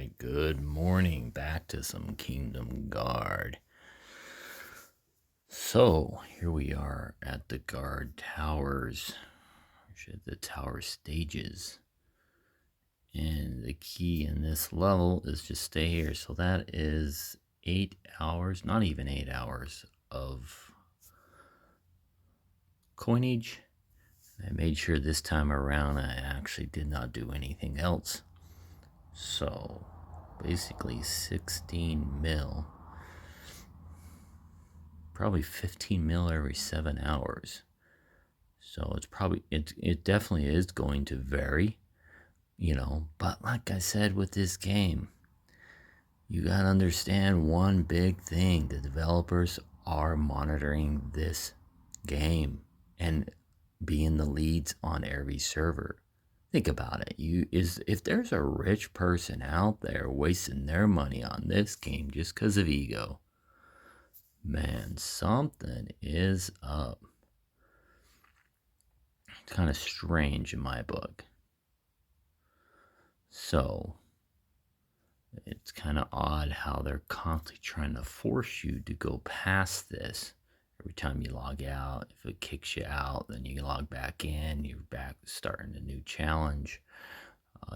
right, good morning. Back to some Kingdom Guard. So, here we are at the guard towers, the tower stages. And the key in this level is just stay here. So that is 8 hours, not even 8 hours of coinage. I made sure this time around I actually did not do anything else. So, basically 16 mil. Probably 15 mil every 7 hours. So it definitely is going to vary, but like I said with this game, you got to understand one big thing. The developers are monitoring this game and being the leads on every server. Think about it. If there's a rich person out there wasting their money on this game just because of ego, man, something is up. It's kind of strange in my book. So, it's kind of odd how they're constantly trying to force you to go past this. Every time you log out, if it kicks you out, then you log back in, you're back starting a new challenge.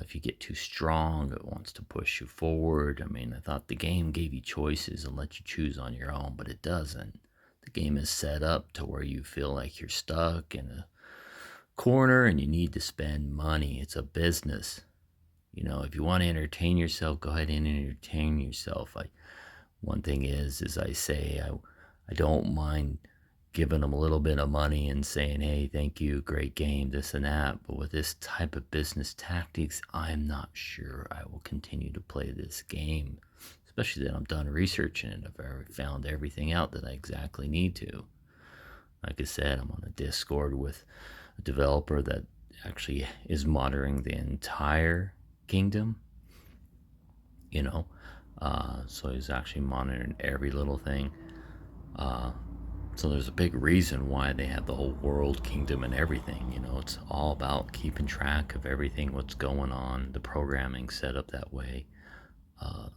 If you get too strong, it wants to push you forward. I mean, I thought the game gave you choices and let you choose on your own, but it doesn't. The game is set up to where you feel like you're stuck in a corner and you need to spend money. It's a business. If you want to entertain yourself, go ahead and entertain yourself. One thing is I say I don't mind giving them a little bit of money and saying, hey, thank you, great game, this and that. But with this type of business tactics, I'm not sure I will continue to play this game, especially that I'm done researching it. I've already found everything out that I exactly need to. Like I said, I'm on a Discord with a developer that actually is monitoring the entire kingdom, so he's actually monitoring every little thing. So there's a big reason why they have the whole world kingdom and everything. It's all about keeping track of everything, what's going on, the programming set up that way.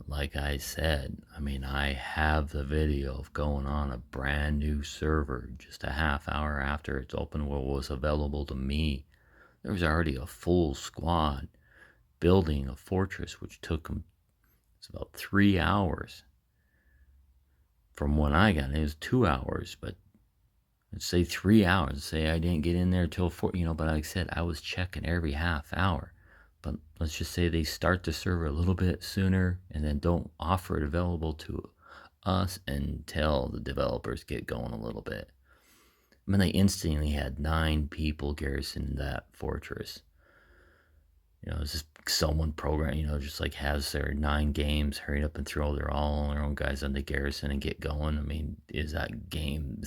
Like I said, I have the video of going on a brand new server just a half hour after it's open, what was available to me. There was already a full squad building a fortress, which took them, it's about 3 hours. From when I got it, it was 2 hours, but let's say 3 hours. Say I didn't get in there till 4, but like I said, I was checking every half hour. But let's just say they start the server a little bit sooner and then don't offer it available to us until the developers get going a little bit. They instantly had 9 people garrisoning that fortress. It's just someone program, just like has their 9 games, hurry up and throw all their own guys on the garrison and get going. Is that game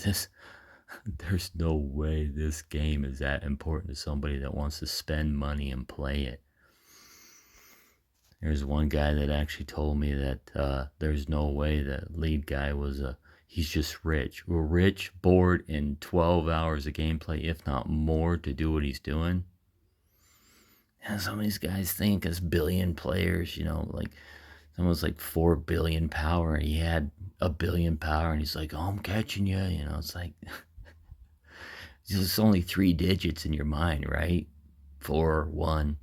there's no way this game is that important to somebody that wants to spend money and play it. There's one guy that actually told me that there's no way that lead guy was he's just rich. We're rich, bored, in 12 hours of gameplay, if not more, to do what he's doing. And some of these guys think as billion players, like someone's like 4 billion power, and he had 1 billion power, and he's like, oh, I'm catching you. It's like, it's only 3 digits in your mind, right? 4, 1.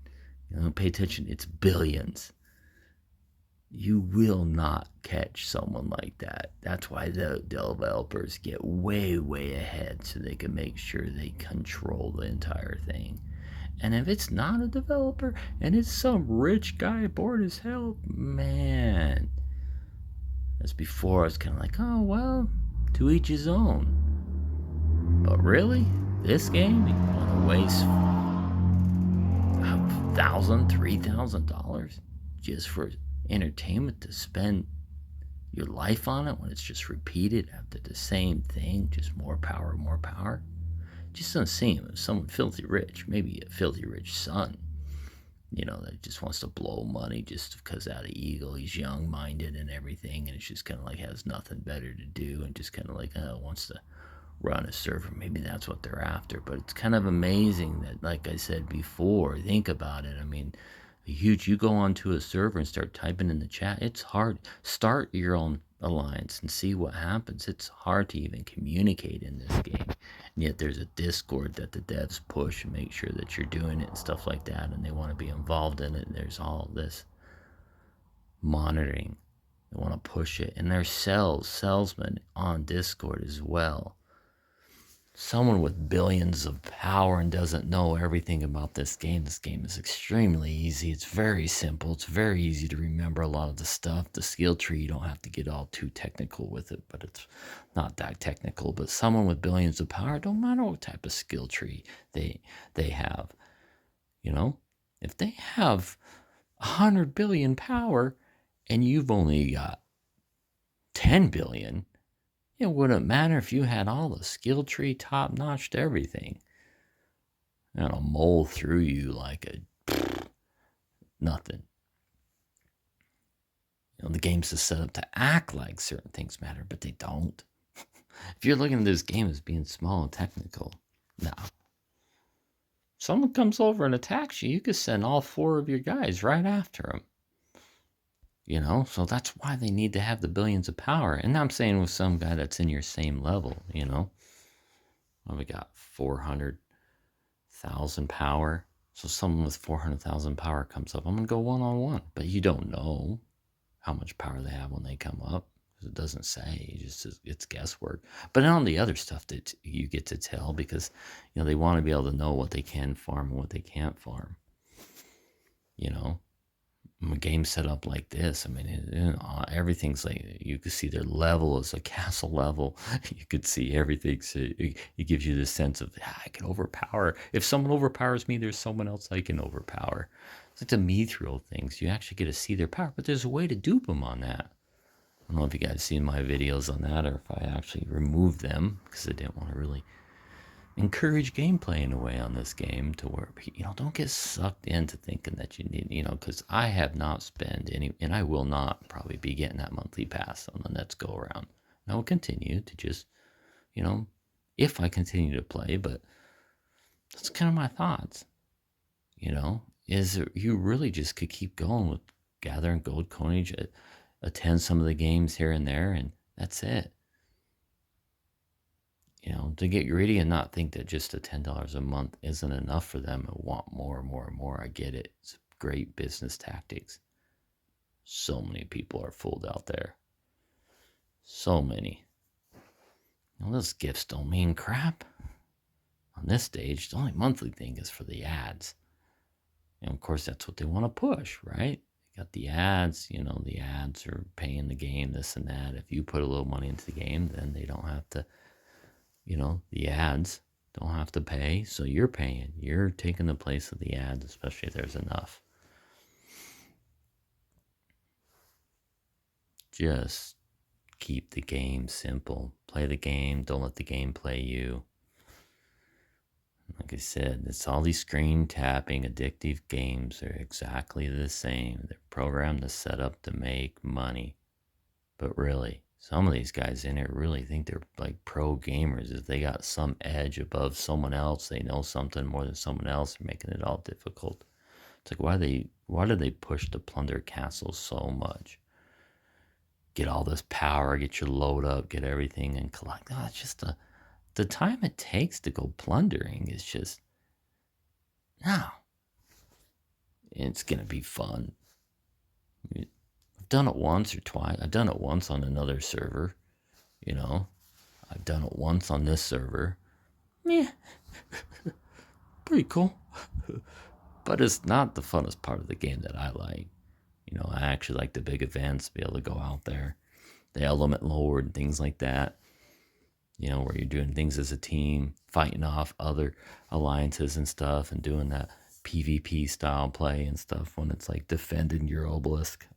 Pay attention. It's billions. You will not catch someone like that. That's why the developers get way, way ahead so they can make sure they control the entire thing. And if it's not a developer and it's some rich guy bored as hell, man. As before, I was kind of like, oh, well, to each his own. But really, this game, you want to waste $1,000, $3,000 just for entertainment to spend your life on it when it's just repeated after the same thing, just more power, more power. Just doesn't seem as someone filthy rich, maybe a filthy rich son, that just wants to blow money just because out of ego, he's young-minded and everything, and it's just kind of like has nothing better to do and just kind of like wants to run a server. Maybe that's what they're after, but it's kind of amazing that, like I said before, think about it. huge. You go onto a server and start typing in the chat. It's hard. Start your own alliance and see what happens. It's hard to even communicate in this game. And yet there's a Discord that the devs push and make sure that you're doing it and stuff like that. And they want to be involved in it. And there's all this monitoring. They want to push it. And there's salesmen on Discord as well. Someone with billions of power and doesn't know everything about this game. This game is extremely easy. It's very simple. It's very easy to remember a lot of the stuff. The skill tree, you don't have to get all too technical with it, but it's not that technical. But someone with billions of power, don't matter what type of skill tree they have. You know, if they have 100 billion power and you've only got 10 billion, it wouldn't matter if you had all the skill tree top-notch to everything. It'll mold through you like nothing. You know, the game's set up to act like certain things matter, but they don't. If you're looking at this game as being small and technical, no. Someone comes over and attacks you, you could send all 4 of your guys right after them. You know, so that's why they need to have the billions of power. And I'm saying with some guy that's in your same level, you know. Well, we got 400,000 power. So someone with 400,000 power comes up. I'm going to go one-on-one. But you don't know how much power they have when they come up. It doesn't say. It's guesswork. But on the other stuff that you get to tell, because, you know, they want to be able to know what they can farm and what they can't farm. You know. A game set up like this, I mean, everything's like, you could see their level is a castle level. You could see everything. So it gives you this sense of, I can overpower. If someone overpowers me, there's someone else I can overpower. It's like the mithril things. You actually get to see their power, but there's a way to dupe them on that. I don't know if you guys seen my videos on that or if I actually removed them because I didn't want to really encourage gameplay in a way on this game to where, you know, don't get sucked into thinking that you need, you know, because I have not spent any, and I will not probably be getting that monthly pass on the Let's Go around. And I will continue to just, you know, if I continue to play, but that's kind of my thoughts, you know, is you really just could keep going with gathering gold coinage, attend some of the games here and there, and that's it. You know, to get greedy and not think that just the $10 a month isn't enough for them and want more and more and more. I get it. It's great business tactics. So many people are fooled out there. So many. You know, those gifts don't mean crap. On this stage, the only monthly thing is for the ads. And of course, that's what they want to push, right? They got the ads, you know, the ads are paying the game, this and that. If you put a little money into the game, then they don't have to. You know, the ads don't have to pay, so you're paying. You're taking the place of the ads, especially if there's enough. Just keep the game simple. Play the game. Don't let the game play you. Like I said, it's all these screen tapping, addictive games are exactly the same. They're programmed to set up to make money. But really, some of these guys in it really think they're like pro gamers. If they got some edge above someone else, they know something more than someone else, they're making it all difficult. It's like, why do they push to plunder castles so much? Get all this power, get your load up, get everything and collect. No, it's just the time it takes to go plundering is just, no. It's going to be fun. I've done it once or twice. I've done it once on another server, you know. I've done it once on this server. Yeah, pretty cool. But it's not the funnest part of the game that I like. You know, I actually like the big events, be able to go out there, the element lord and things like that. You know, where you're doing things as a team, fighting off other alliances and stuff, and doing that PvP style play and stuff when it's like defending your obelisk.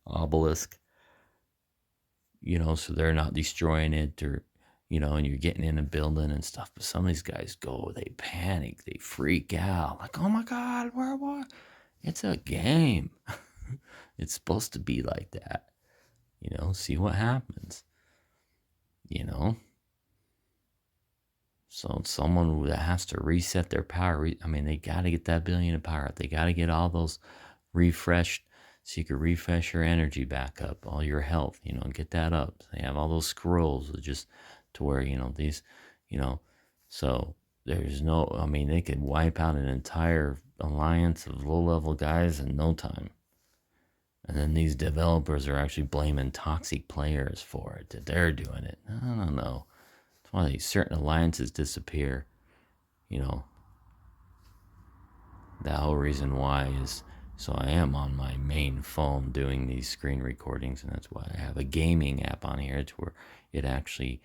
You know, so they're not destroying it, or, you know, and you're getting in a building and stuff. But some of these guys go, they panic, they freak out, like, oh my God, where what? It's a game. It's supposed to be like that. You know, see what happens. You know? So it's someone that has to reset their power. I mean, they got to get that billion of power. They got to get all those refreshed, so you could refresh your energy back up, all your health, get that up. They have all those scrolls just to where, these, you know, so there's no, I mean, they could wipe out an entire alliance of low-level guys in no time. And then these developers are actually blaming toxic players for it, that they're doing it. I don't know. That's why these certain alliances disappear. The whole reason why is so I am on my main phone doing these screen recordings, and that's why I have a gaming app on here to where it actually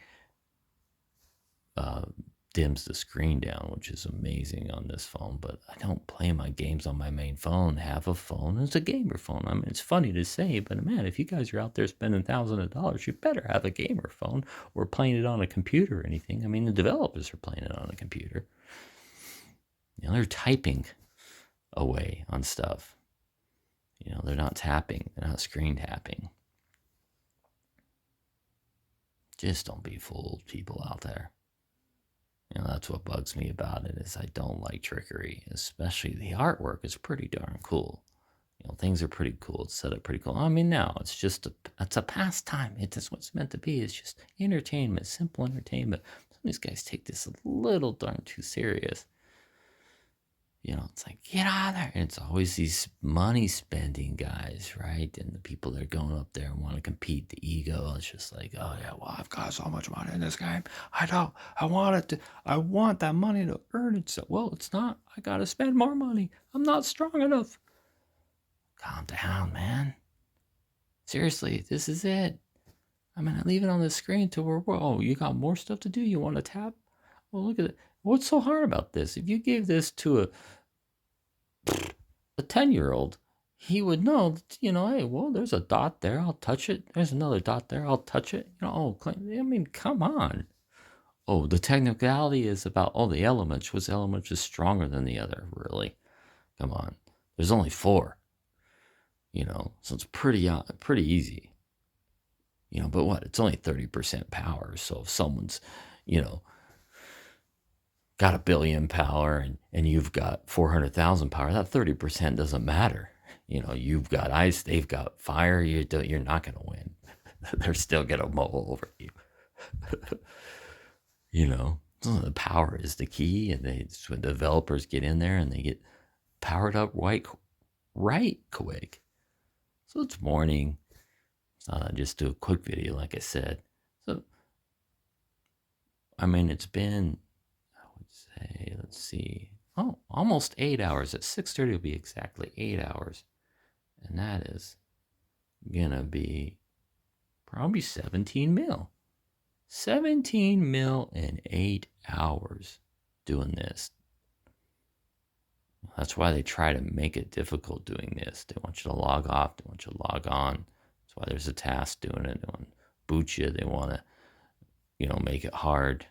dims the screen down, which is amazing on this phone. But I don't play my games on my main phone. Have a phone. It's a gamer phone. I mean, it's funny to say, but man, if you guys are out there spending thousands of dollars, you better have a gamer phone or playing it on a computer or anything. I mean, the developers are playing it on a computer. They're typing away on stuff. They're not tapping. They're not screen tapping. Just don't be fooled, people out there. That's what bugs me about it, is I don't like trickery, especially the artwork is pretty darn cool. Things are pretty cool. It's set up pretty cool. I mean, now it's a pastime. It's what it's meant to be. It's just entertainment, simple entertainment. Some of these guys take this a little darn too serious. It's like, get out of there. And it's always these money spending guys, right? And the people that are going up there and want to compete, the ego. It's just like, oh yeah, well, I've got so much money in this game. I want that money to earn it. So, well, it's not. I got to spend more money. I'm not strong enough. Calm down, man. Seriously, this is it. I mean, I leave it on the screen to where, oh, you got more stuff to do? You want to tap? Well, look at it. What's so hard about this? If you gave this to a 10-year-old, he would know that, hey, well, there's a dot there. I'll touch it. There's another dot there. I'll touch it. I mean, come on. Oh, the technicality is about, the elements. Which element is stronger than the other? Really? Come on. There's only 4. So it's pretty easy. But what? It's only 30% power. So if someone's, got 1 billion power and you've got 400,000 power, that 30% doesn't matter. You've got ice, they've got fire. You're not going to win. They're still going to mow over you. So the power is the key, and when developers get in there and they get powered up right quick. So it's morning. I just do a quick video, like I said. So, I mean, it's been, I would say, let's see, almost 8 hours. At 6:30 will be exactly 8 hours. And that is going to be probably 17 mil. 17 mil in 8 hours doing this. That's why they try to make it difficult doing this. They want you to log off. They want you to log on. That's why there's a task doing it. They want to boot you. They want to, make it hard,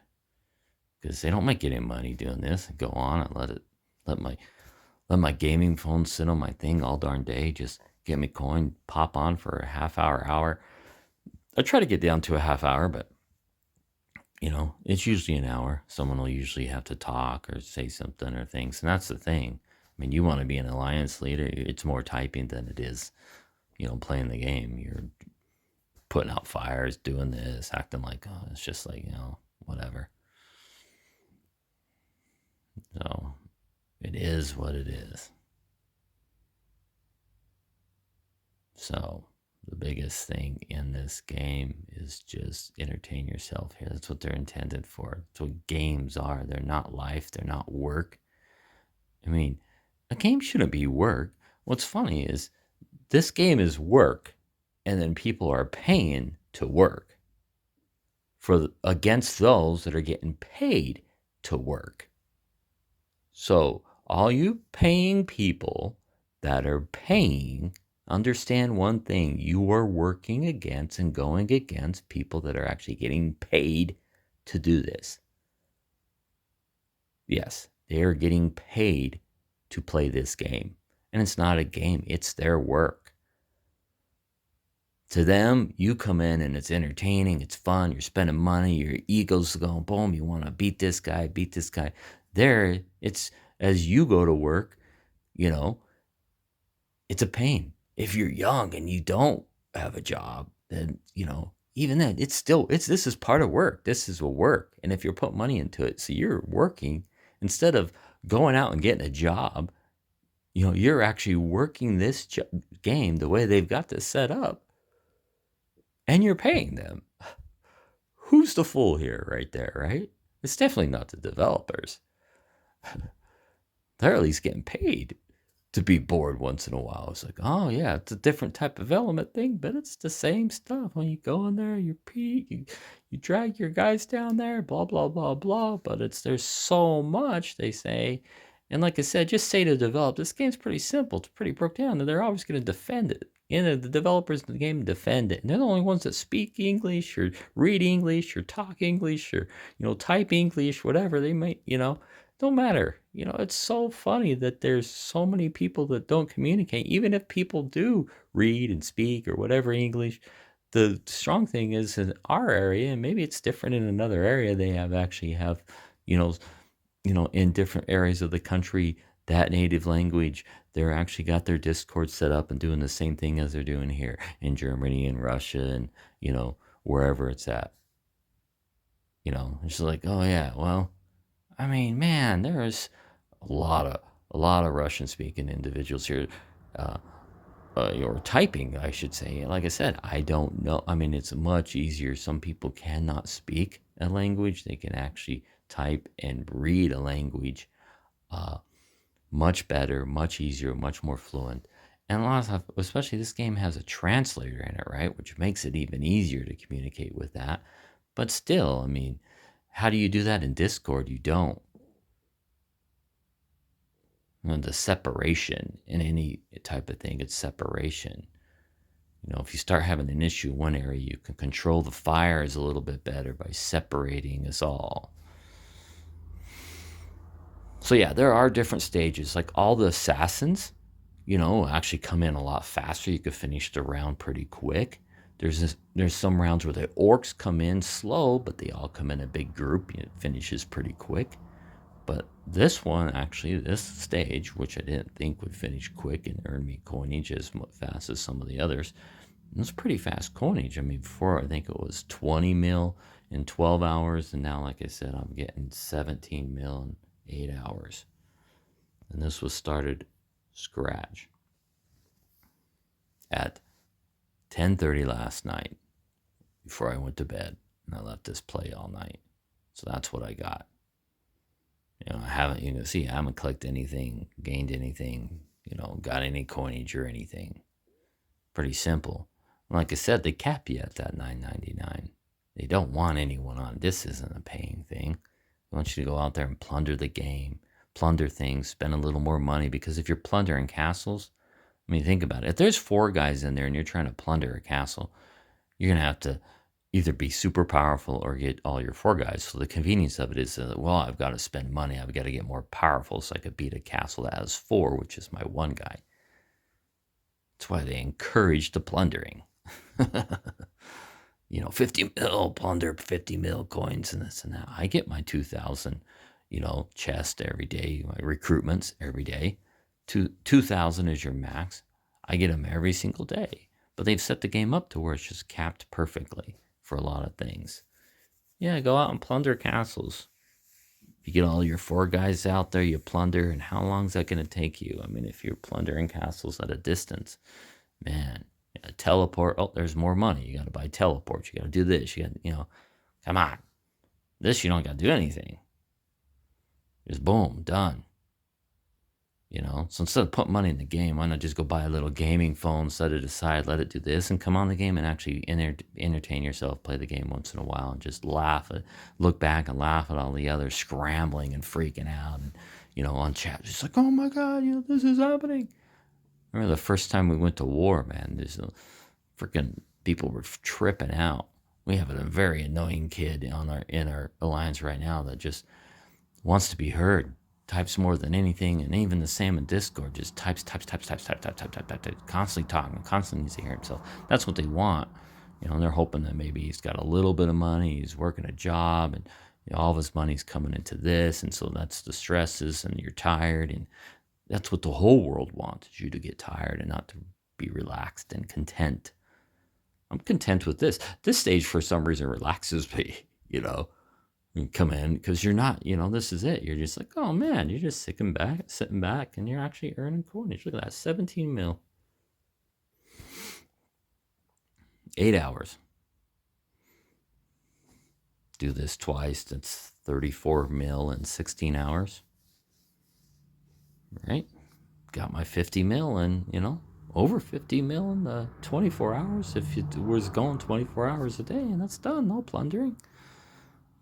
because they don't make any money doing this. And go on and let my gaming phone sit on my thing all darn day. Just get me coin, pop on for a half hour. I try to get down to a half hour, but it's usually an hour. Someone will usually have to talk or say something or things. And that's the thing. I mean, you want to be an alliance leader. It's more typing than it is, playing the game. You're putting out fires, doing this, acting like, it's just like, whatever. So it is what it is. So the biggest thing in this game is just entertain yourself here. That's what they're intended for. That's what games are. They're not life. They're not work. I mean, a game shouldn't be work. What's funny is this game is work, and then people are paying to work against those that are getting paid to work. So all you paying people that are paying, understand one thing: you are working against and going against people that are actually getting paid to do this. Yes, they are getting paid to play this game. And it's not a game, it's their work. To them, you come in and it's entertaining, it's fun, you're spending money, your ego's going boom, you want to beat this guy. There, it's as you go to work, it's a pain. If you're young and you don't have a job, then, even then, this is part of work. This is a work. And if you're putting money into it, so you're working instead of going out and getting a job, you're actually working this game the way they've got this set up, and you're paying them. Who's the fool here right there, right? It's definitely not the developers. They're at least getting paid to be bored once in a while. It's like, oh yeah, it's a different type of element thing, but it's the same stuff. When you go in there, you pee, you drag your guys down there, blah blah blah blah. But there's so much, they say. And like I said, just say to develop, this game's pretty simple, it's pretty broke down, and they're always going to defend it. The developers in the game defend it, and they're the only ones that speak English or read English or talk English or type English, whatever they might, don't matter. It's so funny that there's so many people that don't communicate. Even if people do read and speak or whatever English, the strong thing is in our area, and maybe it's different in another area, they actually have, in different areas of the country, that native language, they're actually got their Discord set up and doing the same thing as they're doing here in Germany and Russia and, wherever it's at. It's just like, oh yeah, well, I mean, man, there's a lot of Russian-speaking individuals here, or typing, I should say. Like I said, I don't know. I mean, it's much easier. Some people cannot speak a language; they can actually type and read a language, much better, much easier, much more fluent. And a lot of stuff, especially this game has a translator in it, right? Which makes it even easier to communicate with that. But still, I mean, how do you do that in Discord? You don't. The separation in any type of thing, it's separation. If you start having an issue in one area, you can control the fires a little bit better by separating us all. So yeah, there are different stages. Like all the assassins, actually come in a lot faster. You could finish the round pretty quick. There's some rounds where the orcs come in slow, but they all come in a big group. It finishes pretty quick. But this one, actually, this stage, which I didn't think would finish quick and earn me coinage as fast as some of the others, it was pretty fast coinage. I mean, before I think it was 20 mil in 12 hours, and now, like I said, I'm getting 17 mil in 8 hours. And this was started scratch at 10:30 last night before I went to bed, and I let this play all night. So that's what I got. I haven't, you can see, I haven't collected anything, gained anything, got any coinage or anything. Pretty simple. Like I said, they cap you at that $9.99. They don't want anyone on. This isn't a paying thing. They want you to go out there and plunder the game, plunder things, spend a little more money, because if you're plundering castles, I mean, think about it. If there's 4 guys in there and you're trying to plunder a castle, you're going to have to either be super powerful or get all your 4 guys. So the convenience of it is that, well, I've got to spend money. I've got to get more powerful so I could beat a castle that has 4, which is my 1 guy. That's why they encourage the plundering. 50 mil plunder, 50 mil coins and this and that. I get my 2,000, chest every day, my recruitments every day. 2,000 is your max. I get them every single day. But they've set the game up to where it's just capped perfectly for a lot of things. Yeah, go out and plunder castles. You get all your 4 guys out there, you plunder, and how long is that going to take you? I mean, if you're plundering castles at a distance, man, teleport. Oh, there's more money. You got to buy teleports. You got to do this. You got, come on. This, you don't got to do anything. Just boom, done. So instead of putting money in the game, why not just go buy a little gaming phone, set it aside, let it do this, and come on the game and actually entertain yourself, play the game once in a while, and just look back and laugh at all the others scrambling and freaking out, and on chat, just like, oh my God, this is happening. I remember the first time we went to war, man. There's freaking people were tripping out. We have a very annoying kid in our alliance right now that just wants to be heard. Types more than anything, and even the same in Discord, just types, constantly talking, constantly needs to hear himself. That's what they want. They're hoping that maybe he's got a little bit of money, he's working a job, and all of his money's coming into this, and so that's the stresses, and you're tired, and That's what the whole world wants, is you to get tired and not to be relaxed and content. I'm content with this. This stage, for some reason, relaxes me, you know. You come in because you're not, this is it. You're just like, oh man, you're just sitting back, and you're actually earning coinage. Look at that, 17 mil. 8 hours. Do this twice, that's 34 mil in 16 hours. Right? Got my 50 mil and, over 50 mil in the 24 hours. If it was going 24 hours a day, and that's done, no plundering.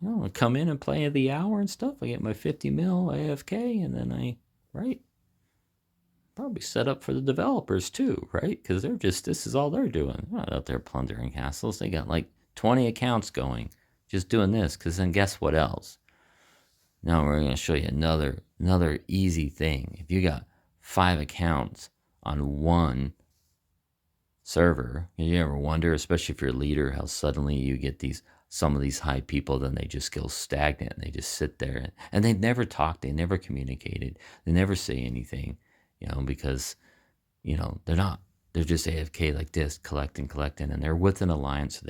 I come in and play the hour and stuff. I get my 50 mil AFK, and then right? Probably set up for the developers too, right? Because this is all they're doing. They're not out there plundering castles. They got like 20 accounts going, just doing this. Because then guess what else? Now we're going to show you another easy thing. If you got 5 accounts on one server, you ever wonder, especially if you're a leader, how suddenly you get some of these high people, then they just go stagnant and they just sit there and they never talk, they never communicated, they never say anything, because they're just AFK like this, collecting, and they're with an alliance, so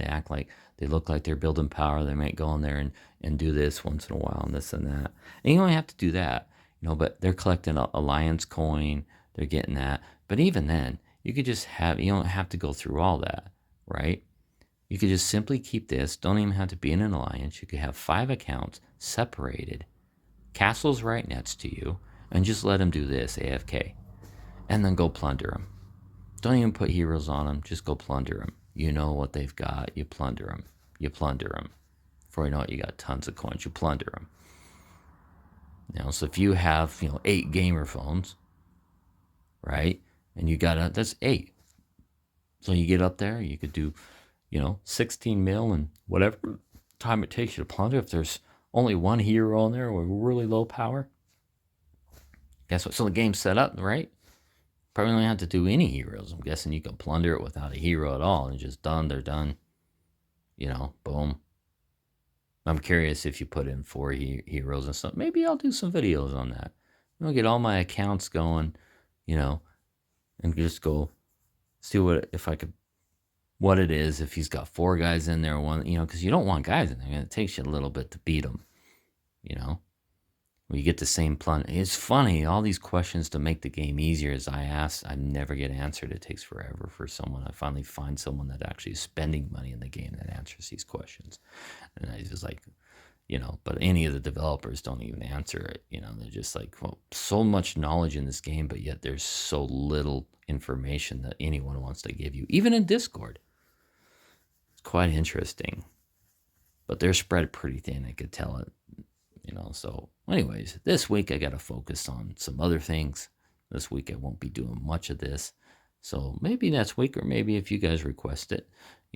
they look like they're building power. They might go in there and do this once in a while and this and that, and you don't have to do that, but they're collecting alliance coin, they're getting that. But even then, you don't have to go through all that, right? You could just simply keep this. Don't even have to be in an alliance. You could have 5 accounts separated, castles right next to you, and just let them do this, AFK. And then go plunder them. Don't even put heroes on them. Just go plunder them. You know what they've got. You plunder them. Before you know it, you got tons of coins. You plunder them. So if you have, 8 gamer phones, right? And you got that's 8. So you get up there, you could do 16 mil and whatever time it takes you to plunder. If there's only one hero on there with really low power, guess what? So the game's set up, right? Probably don't have to do any heroes. I'm guessing you can plunder it without a hero at all and just done. They're done. Boom. I'm curious if you put in 4 heroes and stuff. Maybe I'll do some videos on that. I'll get all my accounts going, and just go see what it is, if he's got 4 guys in there, one, because you don't want guys in there. It takes you a little bit to beat them, when you get the same plunder. It's funny, all these questions to make the game easier, as I ask, I never get answered. It takes forever for someone. I finally find someone that actually is spending money in the game that answers these questions. And I just like, but any of the developers don't even answer it. They're just like, well, so much knowledge in this game, but yet there's so little information that anyone wants to give you, even in Discord. It's quite interesting, but they're spread pretty thin. I could tell it, so anyways, this week I got to focus on some other things. This week I won't be doing much of this. So maybe next week, or maybe if you guys request it,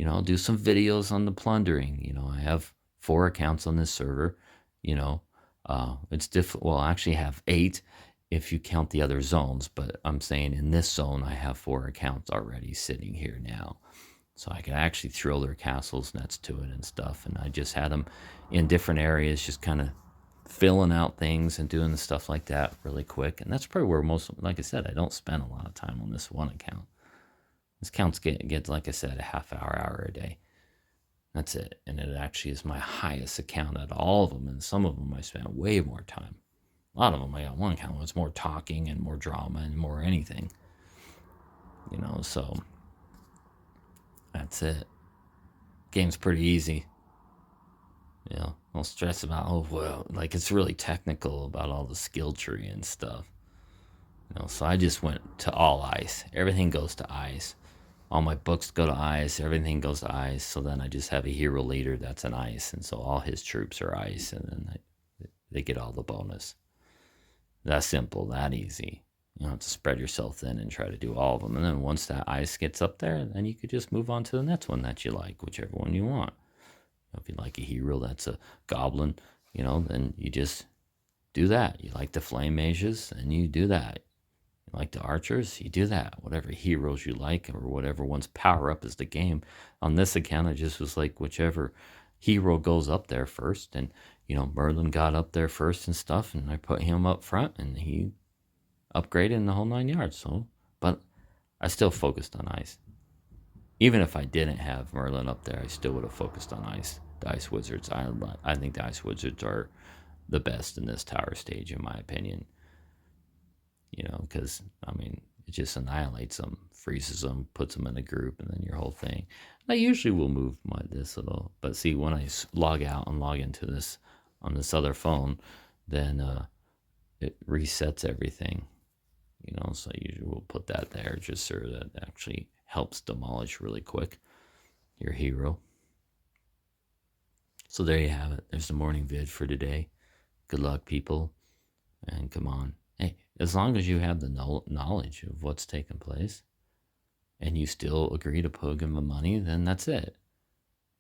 I'll do some videos on the plundering. I have 4 accounts on this server, it's difficult. Well, I actually have 8 if you count the other zones, but I'm saying in this zone, I have 4 accounts already sitting here now. So I could actually throw their castles next to it and stuff. And I just had them in different areas, just kind of filling out things and doing the stuff like that really quick. And that's probably where like I said, I don't spend a lot of time on this one account. This account gets, like I said, a half hour a day. That's it. And it actually is my highest account out of all of them. And some of them I spent way more time. A lot of them, I got one account was more talking and more drama and more anything. So that's it. Game's pretty easy. Don't stress about, like it's really technical about all the skill tree and stuff. So I just went to all ice. Everything goes to ice. All my books go to ice. Everything goes to ice. So then I just have a hero leader that's an ice. And so all his troops are ice. And then they get all the bonus. That simple, that easy. You don't have to spread yourself thin and try to do all of them. And then once that ice gets up there, then you could just move on to the next one that you like, whichever one you want. If you like a hero that's a goblin, then you just do that. You like the flame mages, and you do that. You like the archers, you do that. Whatever heroes you like, or whatever one's power up is the game. On this account, I just was like, whichever hero goes up there first. And, Merlin got up there first and stuff, and I put him up front, and upgraded in the whole 9 yards. So, but I still focused on ice. Even if I didn't have Merlin up there, I still would have focused on ice. The Ice Wizards. I think the Ice Wizards are the best in this tower stage, in my opinion. Because I mean, it just annihilates them, freezes them, puts them in a group, and then your whole thing. I usually will move this little, but see, when I log out and log into this on this other phone, then it resets everything. So I usually will put that there just so that actually helps demolish really quick your hero. So there you have it. There's the morning vid for today. Good luck, people, and come on. Hey, as long as you have the knowledge of what's taking place and you still agree to put them the money, then that's it.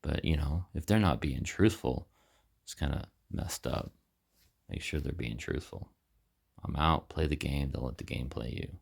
But, if they're not being truthful, it's kind of messed up. Make sure they're being truthful. I'm out. Play the game. Don't let the game play you.